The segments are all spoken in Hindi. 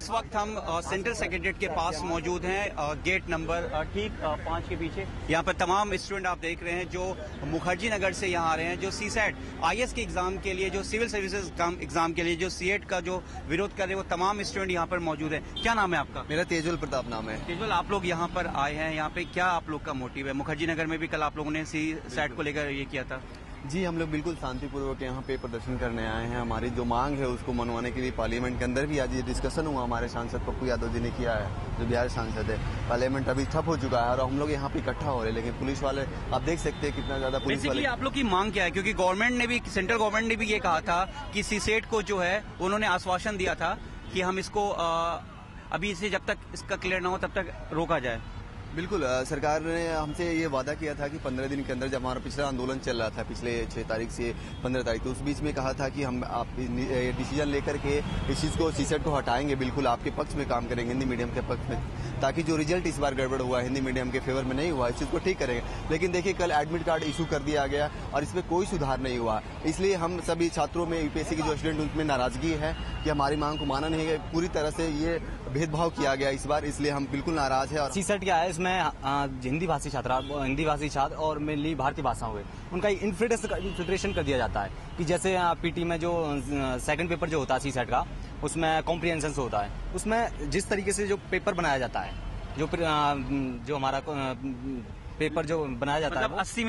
इस वक्त हम सेंट्रल सेक्रेटरीट के पास मौजूद हैं, गेट नंबर ठीक 5 के पीछे। यहाँ पर तमाम स्टूडेंट आप देख रहे हैं जो मुखर्जी नगर से यहाँ आ रहे हैं, जो सीसेट आईएएस के एग्जाम के लिए, जो सिविल सर्विसेज एग्जाम के लिए, जो सीएट का जो विरोध कर रहे हैं, वो तमाम स्टूडेंट यहाँ पर मौजूद है। क्या नाम है आपका? मेरा तेजल प्रताप नाम है। तेजल, आप लोग यहाँ पर आए हैं, यहाँ पे क्या आप लोग का मोटिव है? मुखर्जी नगर में भी कल आप लोगों ने सीसेट को लेकर ये किया था। जी, हम लोग बिल्कुल शांतिपूर्वक यहाँ पे प्रदर्शन करने आए हैं। हमारी जो मांग है उसको मनवाने के लिए पार्लियामेंट के अंदर भी आज ये डिस्कशन हुआ। हमारे सांसद पप्पू यादव जी ने किया है, जो बिहार सांसद है। पार्लियामेंट अभी ठप हो चुका है और हम लोग यहाँ पे इकट्ठा हो रहे हैं, लेकिन पुलिस वाले आप देख सकते हैं कितना ज्यादा पुलिस वाले। आप लोग की मांग क्या है? क्योंकि गवर्नमेंट ने भी, सेंट्रल गवर्नमेंट ने भी ये कहा था कि सीसेट को जो है उन्होंने आश्वासन दिया था कि हम इसको अभी इसे जब तक इसका क्लियर ना हो तब तक रोका जाए। बिल्कुल, सरकार ने हमसे ये वादा किया था कि 15 दिन के अंदर, जब हमारा पिछला आंदोलन चल रहा था पिछले 6 तारीख से 15 तारीख, तो उस बीच में कहा था कि हम आप डिसीजन लेकर के इस चीज को, सीसेट को हटाएंगे, बिल्कुल आपके पक्ष में काम करेंगे, हिंदी मीडियम के पक्ष में, ताकि जो रिजल्ट इस बार गड़बड़ हुआ हिंदी मीडियम के फेवर में नहीं हुआ, इस चीज को ठीक करेंगे। लेकिन देखिए, कल एडमिट कार्ड इशू कर दिया गया और इसमें कोई सुधार नहीं हुआ। इसलिए हम सभी छात्रों में, यूपीएससी के जो स्टूडेंट, उनमें नाराजगी है कि हमारी मांग को माना नहीं गया। पूरी तरह से ये भेदभाव किया गया इस बार, इसलिए हम बिल्कुल नाराज है। और सीसेट क्या है, इसमें हिंदी भाषी छात्र और मेनली भारतीय भाषा हुए, उनका इन्फिल्ट्रेशन कर दिया जाता है कि जैसे पीटी में जो सेकंड पेपर जो होता है सीसेट का, उसमें कॉम्प्रिहेंशन होता है, उसमें जिस तरीके से जो पेपर बनाया जाता है, जो हमारा पेपर जो बनाया जाता है, 80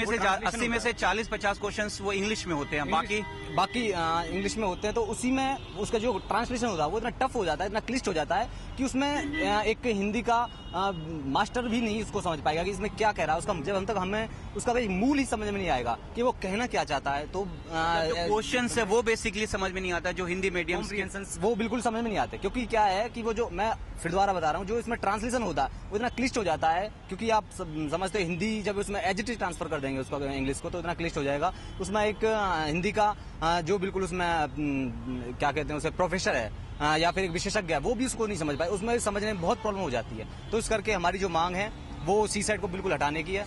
में से 40-50 क्वेश्चंस वो इंग्लिश में होते हैं, बाकी इंग्लिश में होते हैं। तो उसी में उसका जो ट्रांसलेशन होता है वो इतना टफ हो जाता है, इतना क्लिष्ट हो जाता है कि उसमें एक हिंदी का मास्टर भी नहीं उसको समझ पाएगा कि इसमें क्या कह रहा है। उसका जब हमें उसका मूल ही समझ में नहीं आएगा कि वो कहना क्या चाहता है। तो क्वेश्चन है वो बेसिकली समझ में नहीं आता, जो हिंदी मीडियम वो बिल्कुल समझ में नहीं आते। क्योंकि क्या है कि वो, जो मैं फिर दोबारा बता रहा हूँ, जो इसमें ट्रांसलेशन होता है वो इतना क्लिष्ट हो जाता है। क्योंकि आप समझते हैं, हिंदी जब उसमें एडजेक्टिव ट्रांसफर कर देंगे उसको इंग्लिश को, तो इतना क्लिष्ट हो जाएगा। उसमें एक हिंदी का जो बिल्कुल उसमें क्या कहते हैं, उसे प्रोफेसर है या फिर एक विशेषज्ञ है, वो भी उसको नहीं समझ पाए। उसमें समझने में बहुत प्रॉब्लम हो जाती है। तो इस करके हमारी जो मांग है वो सीसेट को बिल्कुल हटाने की है।